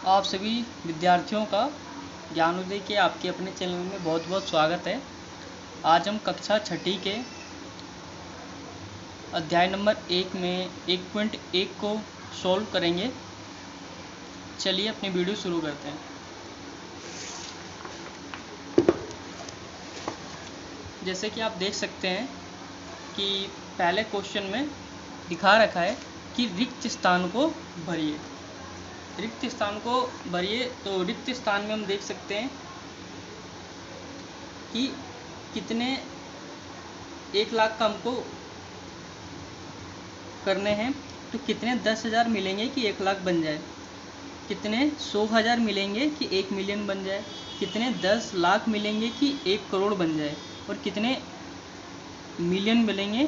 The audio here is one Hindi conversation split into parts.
आप सभी विद्यार्थियों का ज्ञानोदय के आपके अपने चैनल में बहुत बहुत स्वागत है। आज हम कक्षा छठी के अध्याय नंबर 1 में 1.1 को सॉल्व करेंगे। चलिए अपनी वीडियो शुरू करते हैं। जैसे कि आप देख सकते हैं कि पहले क्वेश्चन में दिखा रखा है कि रिक्त स्थान को भरिए। रिक्त स्थान को भरिए, तो रिक्त स्थान में हम देख सकते हैं कि कितने 1 लाख का हमको करने हैं, तो कितने 10,000 मिलेंगे कि 1 लाख बन जाए, कितने 100,000 मिलेंगे कि 1 मिलियन बन जाए, कितने 10 लाख मिलेंगे कि 1 करोड़ बन जाए, और कितने मिलियन मिलेंगे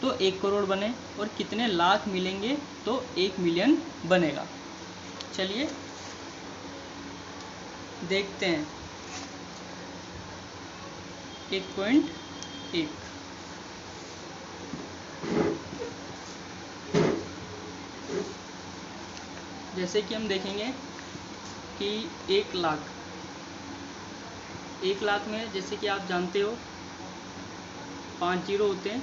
तो 1 करोड़ बने, और कितने लाख मिलेंगे तो 1 मिलियन बनेगा। चलिए देखते हैं 1.1। जैसे कि हम देखेंगे कि 1 लाख में, जैसे कि आप जानते हो 5 जीरो होते हैं,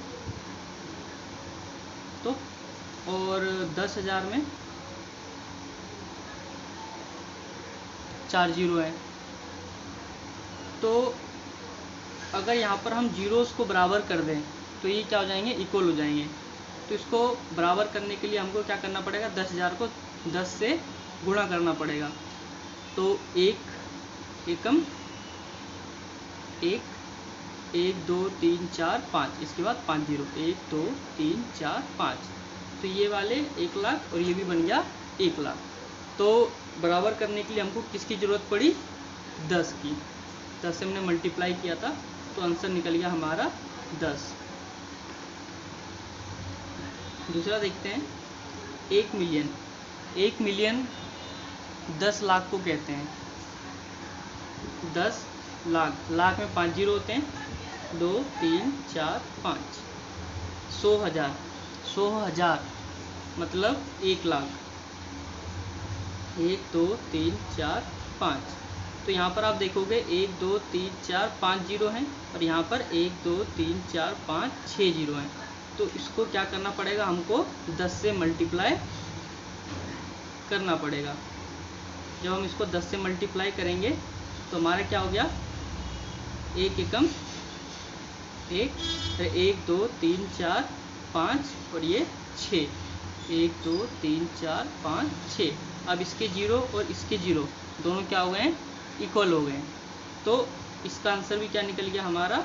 तो और 10,000 में 4 जीरो हैं। तो अगर यहाँ पर हम जीरोस को बराबर कर दें तो ये क्या हो जाएंगे, इक्वल हो जाएंगे। तो इसको बराबर करने के लिए हमको क्या करना पड़ेगा, 10,000 को 10 से गुणा करना पड़ेगा। तो 1 एकम 1, 1 2 3 4 5, इसके बाद 5 जीरो, 1 2 3 4 5। तो ये वाले 1 लाख और ये भी बन गया 1 लाख। तो बराबर करने के लिए हमको किसकी ज़रूरत पड़ी, 10 की। 10 से हमने मल्टीप्लाई किया था, तो आंसर निकल गया हमारा 10। दूसरा देखते हैं 1 मिलियन। 1 मिलियन 10 लाख को कहते हैं। 10 लाख, लाख में 5 जीरो होते हैं, 2 3 4 5। 100,000, 100,000 मतलब 1 लाख। 1 2 3 4 5। तो यहाँ पर आप देखोगे 1 2 3 4 5 जीरो हैं, और यहाँ पर 1 2 3 4 5 6 जीरो हैं। तो इसको क्या करना पड़ेगा, हमको 10 से मल्टीप्लाई करना पड़ेगा। जब हम इसको 10 से मल्टीप्लाई करेंगे तो हमारा क्या हो गया, 1 एकम 1 2 3 4 5 और ये 6, 1 2 3 4 5 6। अब इसके जीरो और इसके जीरो दोनों क्या हो गए हैं, इक्वल हो गए हैं। तो इसका आंसर भी क्या निकल गया हमारा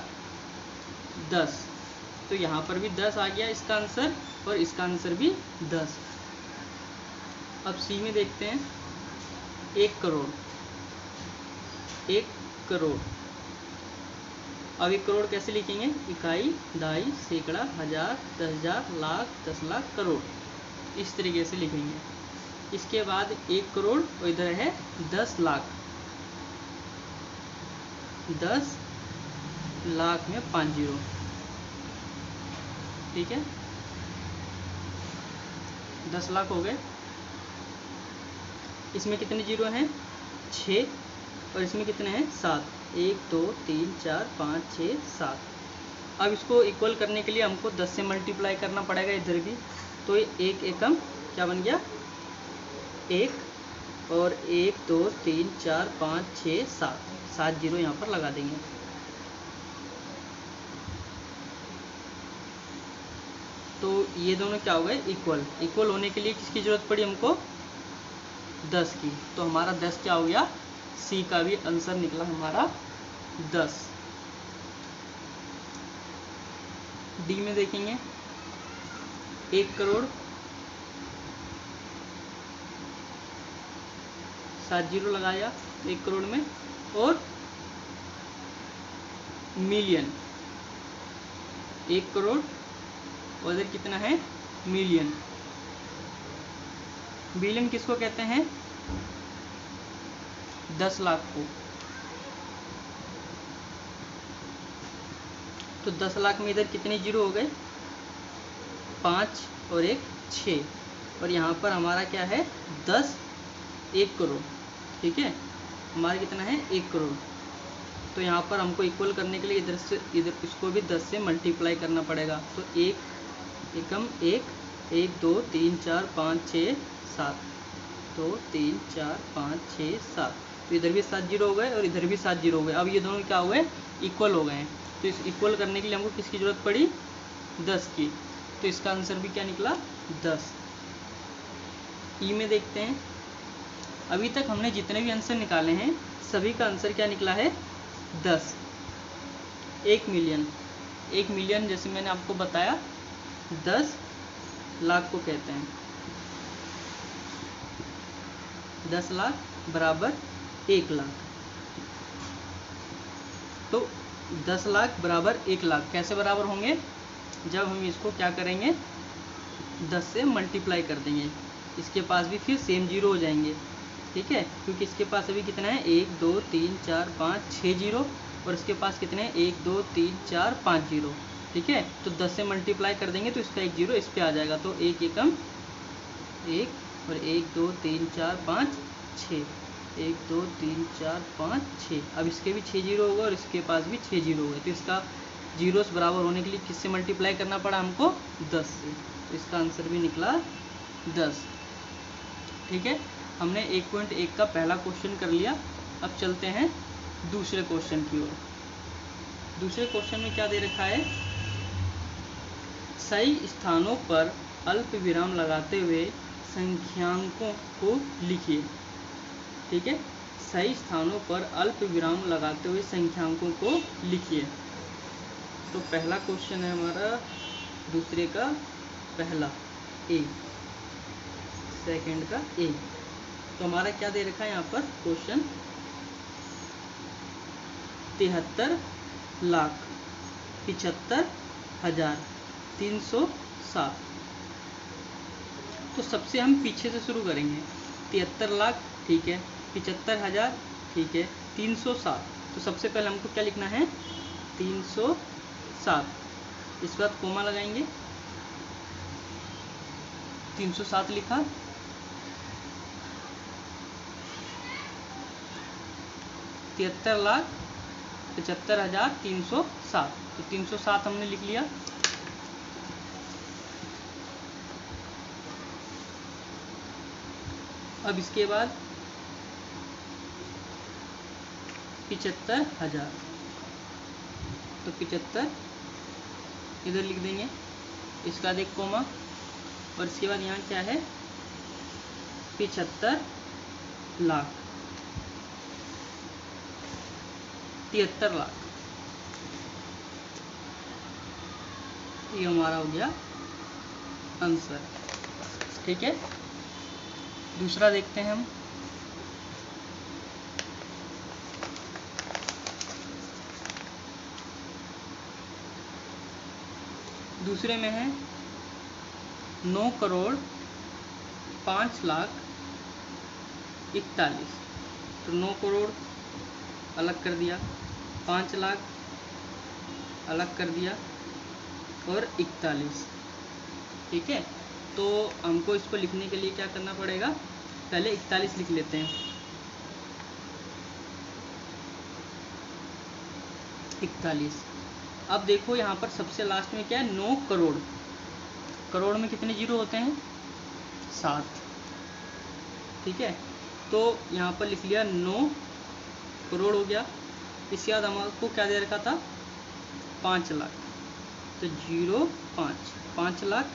10। तो यहाँ पर भी 10 आ गया इसका आंसर, और इसका आंसर भी 10। अब सी में देखते हैं 1 करोड़। 1 करोड़, अब 1 करोड़ कैसे लिखेंगे, इकाई, दहाई, सैकड़ा, हजार, 10,000, लाख, 10 लाख, करोड़, इस तरीके से लिखेंगे। इसके बाद 1 करोड़ और इधर है 10 लाख। 10 लाख में 5 जीरो, ठीक है, 10 लाख हो गए। इसमें कितने जीरो हैं, 6, और इसमें कितने हैं, 7। 1 2 3 4 5 6 7। अब इसको इक्वल करने के लिए हमको 10 से मल्टीप्लाई करना पड़ेगा इधर भी। तो ये 1 एकम क्या बन गया, 1, और 1 2 3 4 5 6 7, 7 जीरो यहाँ पर लगा देंगे। तो ये दोनों क्या हो गए, इक्वल। इक्वल होने के लिए किसकी ज़रूरत पड़ी हमको, 10 की। तो हमारा 10 क्या हो गया, सी का भी आंसर निकला हमारा 10। डी में देखेंगे 1 करोड़ 7 जीरो लगाया 1 करोड़ में, और मिलियन 1 करोड़ और इधर कितना है, मिलियन। मिलियन किसको कहते हैं, 10 लाख को। तो 10 लाख में इधर कितने जीरो हो गए, 5 और 1 6, और यहाँ पर हमारा क्या है 10 1 करोड़। ठीक है, हमारा कितना है 1 करोड़। तो यहाँ पर हमको इक्वल करने के लिए इधर से इधर इसको भी 10 से मल्टीप्लाई करना पड़ेगा। तो 1 एकम 1, 1 2 3 4 5 6 7, 2 3 4 5 6 7। तो इधर भी 7 जीरो हो गए और इधर भी 7 जीरो हो गए। अब ये दोनों क्या हुए, इक्वल हो गए हैं। तो इस इक्वल करने के लिए हमको किसकी ज़रूरत पड़ी, 10 की। तो इसका आंसर भी क्या निकला, 10। ई में देखते हैं, अभी तक हमने जितने भी आंसर निकाले हैं सभी का आंसर क्या निकला है, 10। 1 मिलियन, 1 मिलियन जैसे मैंने आपको बताया 10 लाख को कहते हैं। 10 लाख बराबर 1 लाख। तो 10 लाख बराबर 1 लाख कैसे बराबर होंगे, जब हम इसको क्या करेंगे, 10 से मल्टीप्लाई कर देंगे। इसके पास भी फिर सेम जीरो हो जाएंगे। ठीक है, क्योंकि इसके पास अभी कितना है, 1 2 3 4 5 6 जीरो, और इसके पास कितने हैं, 1 2 3 4 5 जीरो। ठीक है, तो 10 से मल्टीप्लाई कर देंगे तो इसका 1 जीरो इस पे आ जाएगा। तो 1 एकम 1 और 1 2 3 4 5 6, 1 2 3 4 5 6। अब इसके भी 6 जीरो होगा और इसके पास भी 6 जीरो हो गए। तो इसका जीरोस बराबर होने के लिए किससे मल्टीप्लाई करना पड़ा हमको, 10 से। तो इसका आंसर भी निकला 10। ठीक है, हमने 1.1 का पहला क्वेश्चन कर लिया। अब चलते हैं दूसरे क्वेश्चन की ओर। दूसरे क्वेश्चन में क्या दे रखा है, सही स्थानों पर अल्प विराम लगाते हुए संख्यांकों को लिखिए। ठीक है, सही स्थानों पर अल्प विराम लगाते हुए संख्यांकों को लिखिए। तो पहला क्वेश्चन है हमारा दूसरे का पहला ए, सेकंड का ए। तो हमारा क्या दे रखा है यहाँ पर क्वेश्चन, 73,75,307। तो सबसे हम पीछे से शुरू करेंगे। 73 लाख ठीक है, 75,000 ठीक है, 307। तो सबसे पहले हमको क्या लिखना है, 307। इसके बाद कोमा लगाएंगे, 307 लिखा। तिहत्तर लाख 75,307। तो 307 हमने लिख लिया। अब इसके बाद 75,000, तो 75 इधर लिख देंगे। इसका बाद एक कोमा, और इसके बाद यहाँ क्या है, 75 लाख, 73 लाख। ये हमारा हो गया आंसर। ठीक है, दूसरा देखते हैं हम। दूसरे में है 9 करोड़ 5 लाख 41। तो 9 करोड़ अलग कर दिया, 5 लाख अलग कर दिया और 41। ठीक है, तो हमको इसको लिखने के लिए क्या करना पड़ेगा, पहले 41 लिख लेते हैं। 41। अब देखो यहाँ पर सबसे लास्ट में क्या है, 9 करोड़। करोड़ में कितने जीरो होते हैं, 7। ठीक है, तो यहाँ पर लिख लिया 9 करोड़ हो गया। इसके बाद हमको क्या दे रखा था, 5 लाख। तो 0.5, 5 लाख।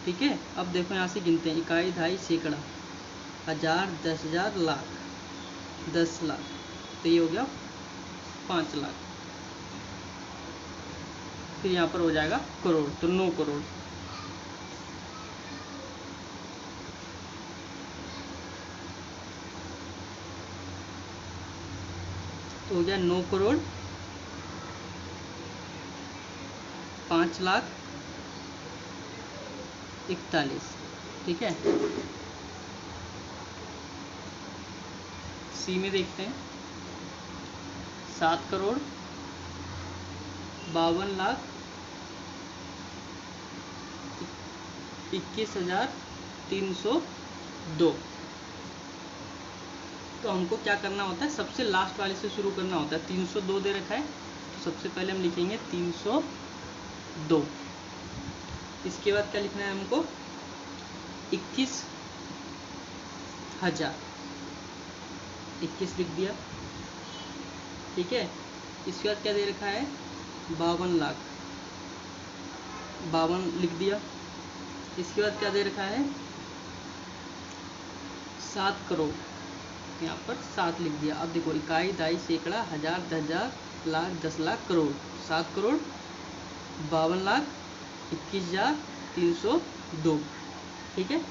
ठीक है, अब देखो यहाँ से गिनते हैं, इकाई, दहाई, सैकड़ा, हज़ार, 10,000, लाख, 10 लाख। तो ये हो गया 5 लाख। फिर यहाँ पर हो जाएगा करोड़, तो 9 करोड़। तो हो गया 9 करोड़ 5 लाख 41। ठीक है, सी में देखते हैं, 7 करोड़ 52 लाख 21,302। तो हमको क्या करना होता है, सबसे लास्ट वाले से शुरू करना होता है। 302 दे रखा है, तो सबसे पहले हम लिखेंगे 302। इसके बाद क्या लिखना है हमको, 21,000, 21 लिख दिया। ठीक है, इसके बाद क्या दे रखा है, 52 लाख, 52 लिख दिया। इसके बाद क्या दे रखा है, 7 करोड़, यहाँ पर 7 लिख दिया। अब देखो, इकाई, दाई, सैकड़ा, हजार, 10,000, लाख, 10 लाख, करोड़, 7 करोड़, 52 लाख, 21,302। ठीक है,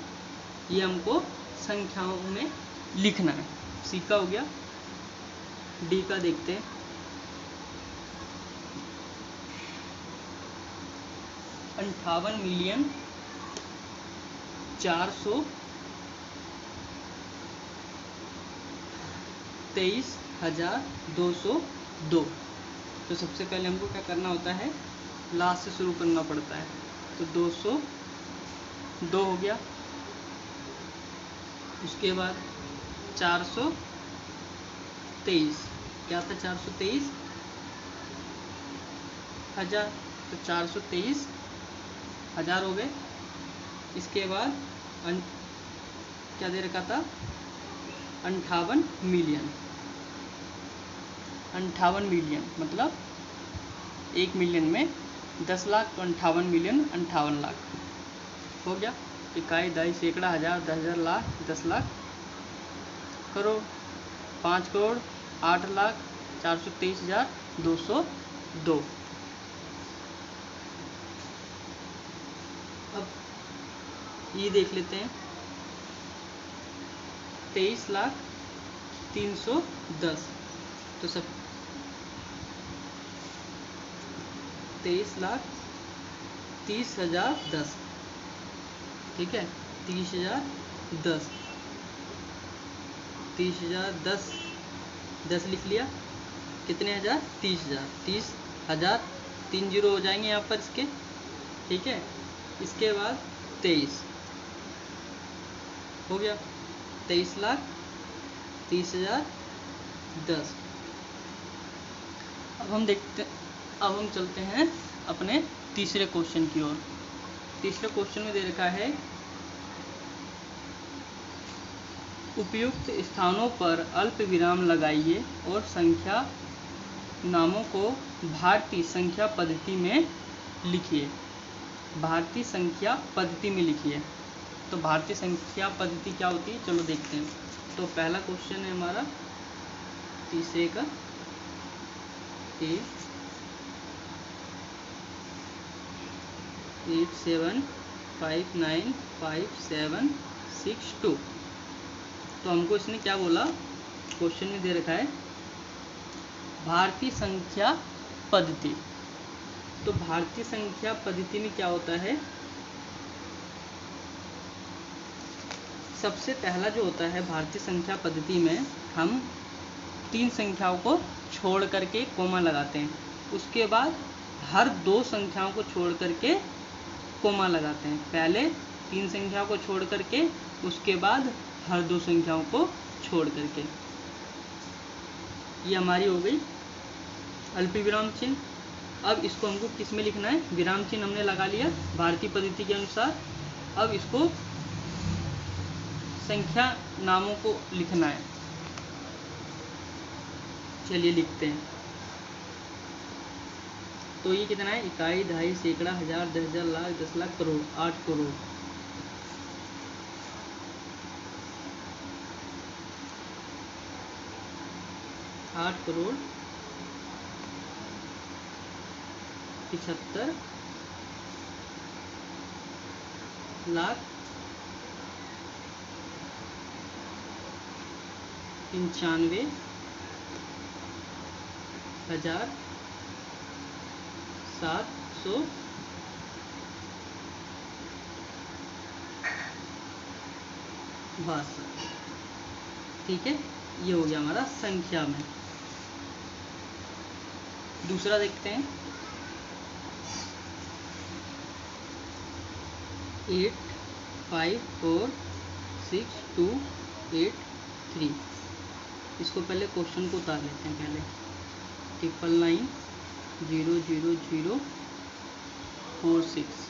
ये हमको संख्याओं में लिखना है। सी का हो गया। डी का देखते हैं। 58,423,202। तो सबसे पहले हमको क्या करना होता है, लास्ट से शुरू करना पड़ता है। तो 202 हो गया। उसके बाद 423, क्या था, 423,000, तो 423,000 हो गए। इसके बाद क्या दे रखा था, 58 मिलियन, 58 मिलियन मतलब 1 मिलियन में 10 लाख, तो 58 मिलियन 58 लाख हो गया। इकाई, दाई, सैकड़ा, हजार, 10,000, लाख, 10 लाख, करोड़, 5 करोड़, 8 लाख, 423,202। अब ये देख लेते हैं, 23,310। तो सब 23,30,010। ठीक है, 30,010, 30,010, 10 लिख लिया। कितने हज़ार, 30,000, 30,000, 3 जीरो हो जाएंगे यहाँ पर इसके। ठीक है, इसके बाद 23 हो गया, 23,30,010। अब हम देखते, अब हम चलते हैं अपने तीसरे क्वेश्चन की ओर। तीसरे क्वेश्चन में दे रखा है, उपयुक्त स्थानों पर अल्प विराम लगाइए और संख्या नामों को भारतीय संख्या पद्धति में लिखिए। भारतीय संख्या पद्धति में लिखिए। तो भारतीय संख्या पद्धति क्या होती है, चलो देखते हैं। तो पहला क्वेश्चन है हमारा तीसरे का, 87595762। तो हमको इसने क्या बोला, क्वेश्चन में दे रखा है भारतीय संख्या पद्धति। तो भारतीय संख्या पद्धति में क्या होता है, सबसे पहला जो होता है भारतीय संख्या पद्धति में, हम 3 संख्याओं को छोड़ करके कोमा लगाते हैं। उसके बाद हर 2 संख्याओं को छोड़ करके कोमा लगाते हैं। पहले 3 संख्याओं को छोड़ करके, उसके बाद हर 2 संख्याओं को छोड़ करके। ये हमारी हो गई अल्पी विराम चिन्ह। अब इसको हमको किस में लिखना है, विराम चिन्ह हमने लगा लिया भारतीय पद्धति के अनुसार। अब इसको संख्या नामों को लिखना है। चलिए लिखते हैं। तो ये कितना है, इकाई, दहाई, सैकड़ा, हजार, 10,000, लाख, 10 लाख, करोड़, 8 करोड़। आठ करोड़ 75 लाख 95,762। ठीक है, ये हो गया हमारा संख्या में। दूसरा देखते हैं, 8546,283। इसको पहले क्वेश्चन को उतार लेते हैं पहले। 999 00046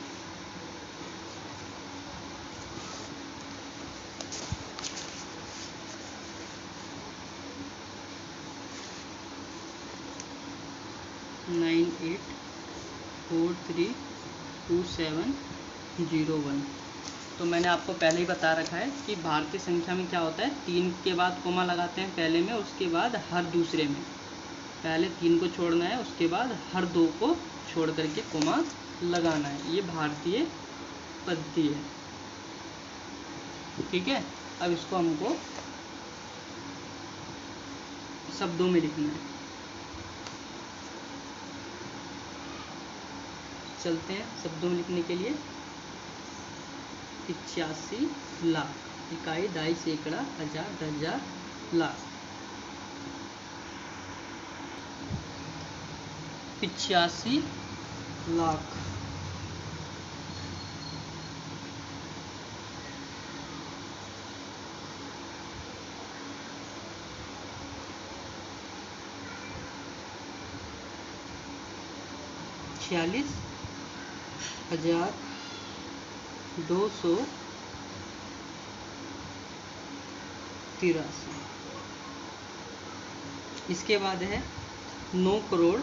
98432701। तो मैंने आपको पहले ही बता रखा है कि भारतीय संख्या में क्या होता है, 3 के बाद कोमा लगाते हैं पहले में, उसके बाद हर दूसरे में। पहले 3 को छोड़ना है, उसके बाद हर 2 को छोड़ करके कोमा लगाना है। ये भारतीय पद्धति है, ठीक है। अब इसको हमको शब्दों में लिखना है। चलते हैं शब्दों में लिखने के लिए। 85 लाख, इकाई, दाई, सैकड़ा, हजार, 10,000, लाख। 85 लाख। छियालीस 1,283। इसके बाद है 9 करोड़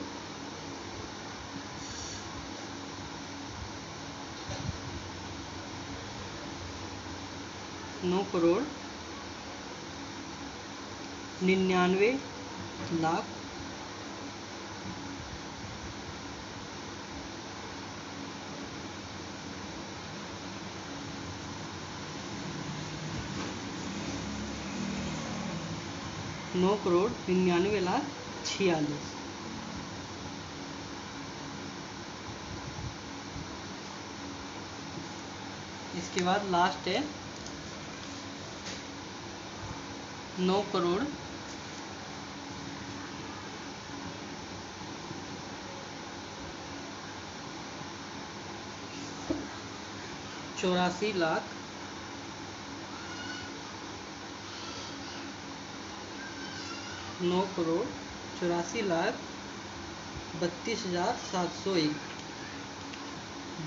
99 लाख 9,99,46। इसके बाद लास्ट है 9 करोड़ 84 लाख 32,701।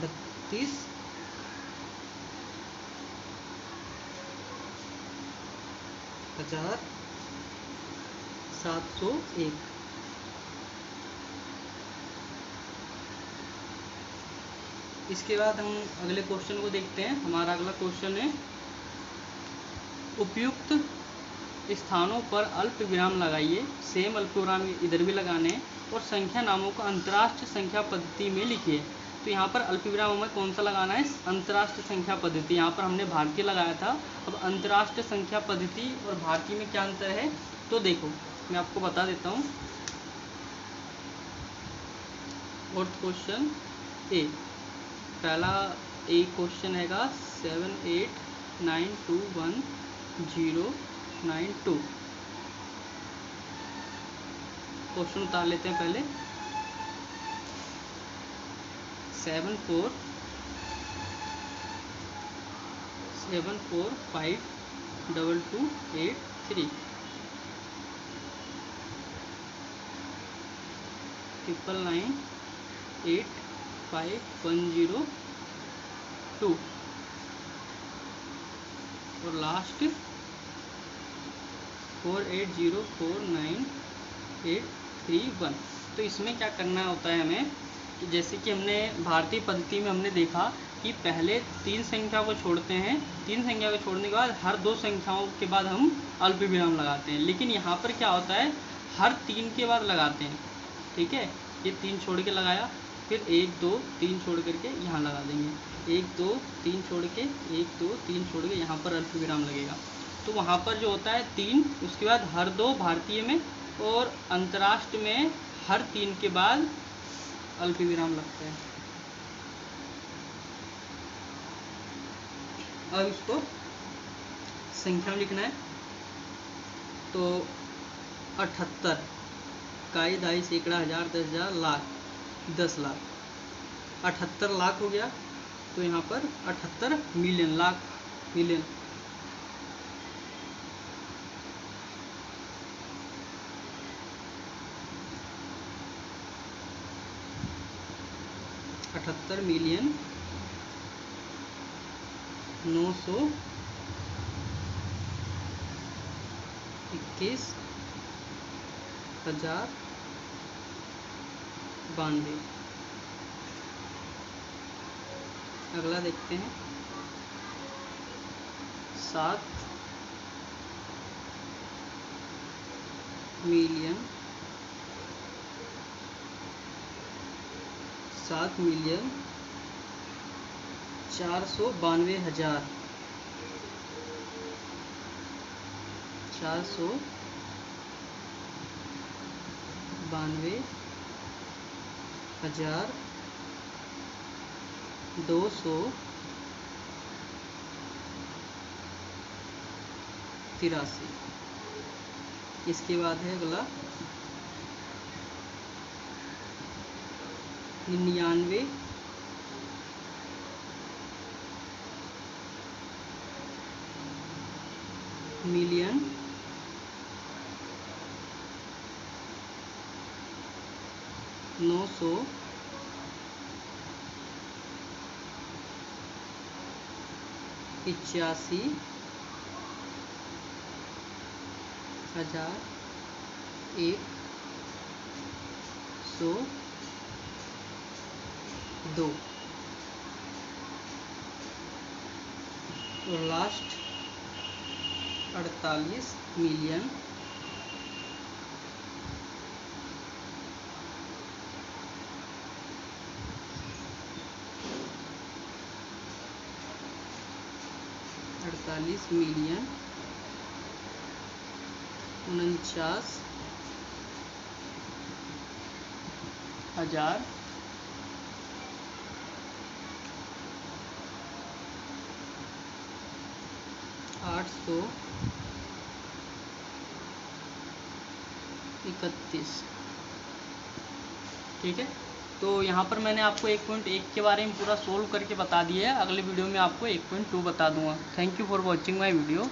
32,701। इसके बाद हम अगले क्वेश्चन को देखते हैं। हमारा अगला क्वेश्चन है, उपयुक्त स्थानों पर अल्प विराम लगाइए। सेम अल्प विराम इधर भी लगाने हैं और संख्या नामों को अंतरराष्ट्रीय संख्या पद्धति में लिखिए। तो यहाँ पर अल्प विराम हमें कौन सा लगाना है, अंतरराष्ट्रीय संख्या पद्धति। यहाँ पर हमने भारतीय लगाया था। अब अंतरराष्ट्रीय संख्या पद्धति और भारतीय में क्या अंतर है, तो देखो मैं आपको बता देता हूँ। और क्वेश्चन ए, पहला ए क्वेश्चन हैगा 78921092। क्वेश्चन उतार लेते हैं पहले। 74752283 9998510 और लास्ट 48049831। तो इसमें क्या करना होता है हमें, कि जैसे कि हमने भारतीय पद्धति में हमने देखा कि पहले 3 संख्या को छोड़ते हैं, 3 संख्या को छोड़ने के बाद हर 2 संख्याओं के बाद हम अल्प विराम लगाते हैं। लेकिन यहाँ पर क्या होता है, हर 3 के बाद लगाते हैं, ठीक है। ये 3 छोड़ के लगाया, फिर 1 2 3 छोड़ करके यहाँ लगा देंगे, 1 2 3 छोड़ के 1 2 3 छोड़ के यहाँ पर अल्प विराम लगेगा। तो वहाँ पर जो होता है 3, उसके बाद हर 2 भारतीय में, और अंतर्राष्ट्रीय में हर 3 के बाद अल्प विराम लगता है। अब इसको संख्या में लिखना है। तो 78, इकाई, दाई, सैकड़ा, हजार, 10,000, लाख, 10 लाख। 78 लाख हो गया। तो यहाँ पर 78 मिलियन, लाख मिलियन। 78,921,092। अगला देखते हैं 7,492,000 492,283। इसके बाद है अगला 99,85,102। और लास्ट 48,000,000 49,831। ठीक है, तो यहाँ पर मैंने आपको 1.1 के बारे में पूरा सोल्व करके बता दिया है। अगले वीडियो में आपको 1.2 बता दूंगा। Thank you for watching my video.